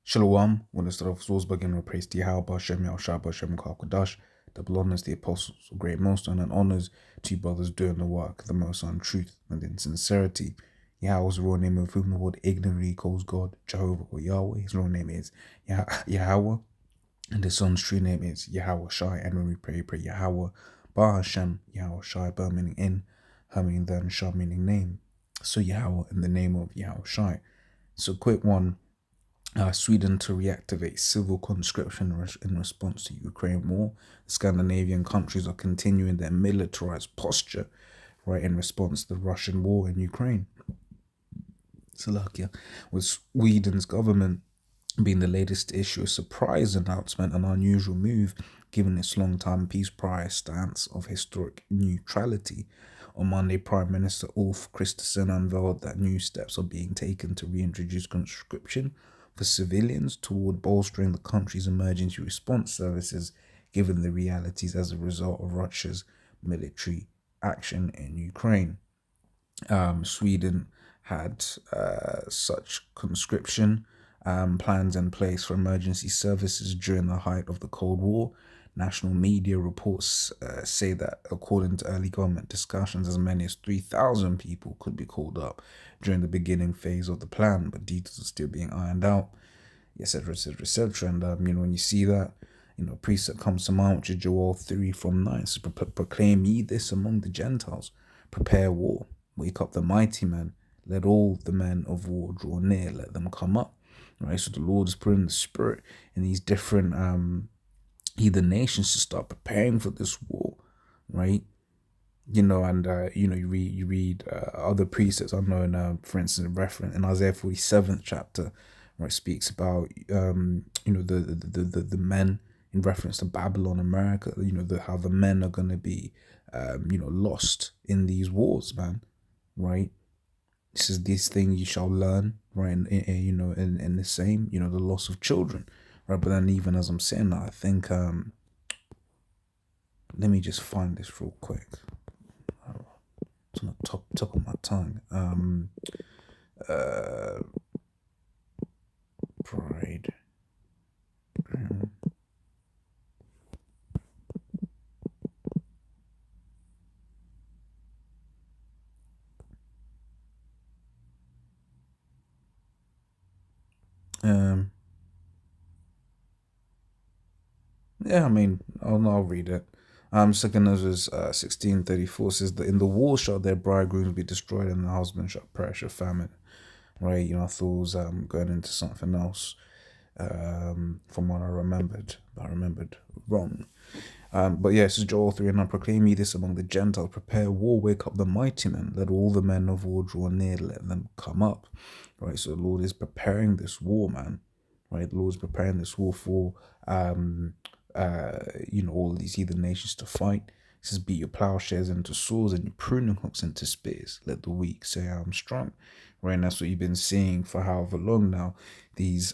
Shalom, when the start of Wolfsburg and praise to Yahweh, Hashem, Yahushua, Hashem, Kodash, double honors the apostles of great milestone and honors to you brothers doing the work, the most on truth and in sincerity. Yahweh's real name of whom the world ignorantly calls God, Jehovah or Yahweh. His real name is Yahweh, and his son's true name is Yahweh Shai. And when we pray Yahweh, Ba Hashem, Yahweh Shai, Ba meaning in, Ha meaning then, Shai meaning name. So Yahweh in the name of Yahweh Shai. So quick one. Sweden to reactivate civil conscription in response to Ukraine war. The Scandinavian countries are continuing their militarized posture, right, in response to the Russian war in Ukraine. Slovakia, with Sweden's government being the latest to issue a surprise announcement, an unusual move given its long-time peace prior stance of historic neutrality. On Monday, Prime Minister Ulf Kristersson unveiled that new steps are being taken to reintroduce conscription for civilians toward bolstering the country's emergency response services, given the realities as a result of Russia's military action in Ukraine. Sweden had such conscription plans in place for emergency services during the height of the Cold War. National media reports say that, according to early government discussions, as many as 3,000 people could be called up during the beginning phase of the plan, but details are still being ironed out, etc., etc., etc. And, when you see that, a precept comes to mind, which is Joel 3:9. So proclaim ye this among the Gentiles, prepare war, wake up the mighty men, let all the men of war draw near, let them come up. Right, so the Lord is putting the spirit in these different heathen nations to start preparing for this war, right? You read other precepts unknown, for instance, reference in Isaiah 47th chapter, where it speaks about the men in reference to Babylon, America. How the men are going to be lost in these wars, man, right? This is this thing you shall learn, right? In the same, the loss of children, right? But then even as I'm saying that, I think let me just find this real quick. It's on the top of my tongue. Pride. Yeah, I mean, I'll read it. Second Ezra 16:34 says that in the war shall their bridegrooms be destroyed and the husband shall perish of famine. Right, I thought it was going into something else from what I remembered. I remembered wrong. But yeah, this is Joel 3, and I proclaim ye this among the Gentiles, prepare war, wake up the mighty men, let all the men of war draw near, let them come up. Right, so the Lord is preparing this war, man. Right, the Lord is preparing this war for all these heathen nations to fight. It says, beat your plowshares into swords and your pruning hooks into spears. Let the weak say I'm strong. Right, and that's what you've been seeing for however long now. These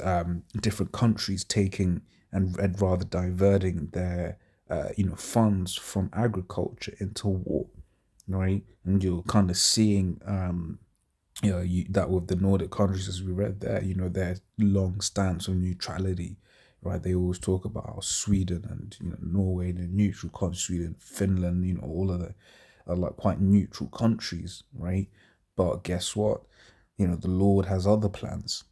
different countries taking and rather diverting their funds from agriculture into war, right? And you're kind of seeing that with the Nordic countries, as we read there, their long stance on neutrality, right? They always talk about how Sweden and Norway, the neutral countries, Sweden, Finland, all of the are like quite neutral countries, right? But guess what? The Lord has other plans.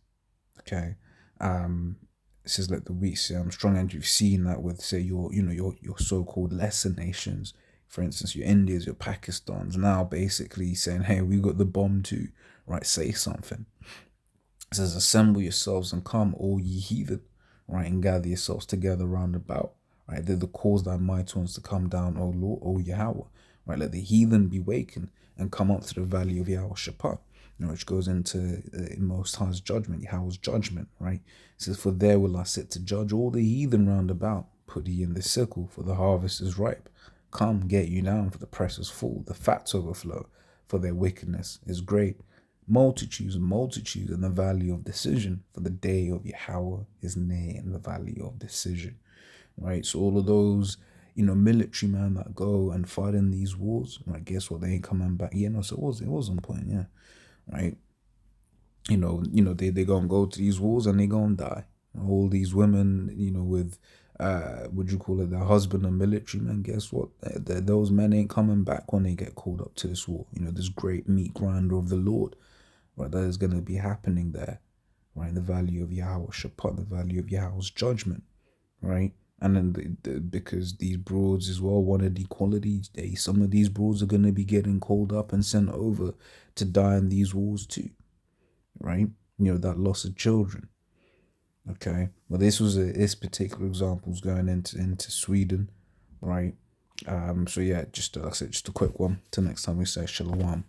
Okay. It says, let the weak say I'm strong, and you've seen that with, say, your so-called lesser nations, for instance, your Indias, your Pakistans, now basically saying, hey, we got the bomb too, right? Say something. It says, assemble yourselves and come, all ye heathen, right? And gather yourselves together round about, right? They're the cause thy mighty ones to come down, O Lord, O Yahweh, right? Let the heathen be wakened and come up to the valley of Yahweh Shaphat, which goes into Most High's judgment, Yahweh's judgment, right? It says, for there will I sit to judge all the heathen round about. Put ye in the sickle, for the harvest is ripe. Come, get you down, for the press is full, the fats overflow, for their wickedness is great. Multitudes and multitudes in the valley of decision, for the day of Yahweh is near in the valley of decision, right? So all of those, military men that go and fight in these wars, right? Guess what? They ain't coming back. Yeah, no, so it was on point, yeah, right? They gonna go to these wars and they gonna die, All these women, with would you call it, their husband a military man? Guess what? Those men ain't coming back when they get called up to this war. This great meat grinder of the Lord, right? That is going to be happening there, right? The value of Yahweh Shabbat, the value of Yahweh's judgment, right? And then because these broads as well wanted equality, some of these broads are going to be getting called up and sent over to die in these wars too, right? That loss of children. Okay, well, this particular example is going into Sweden, right? So yeah, just like I said, just a quick one. Till next time we say shalom.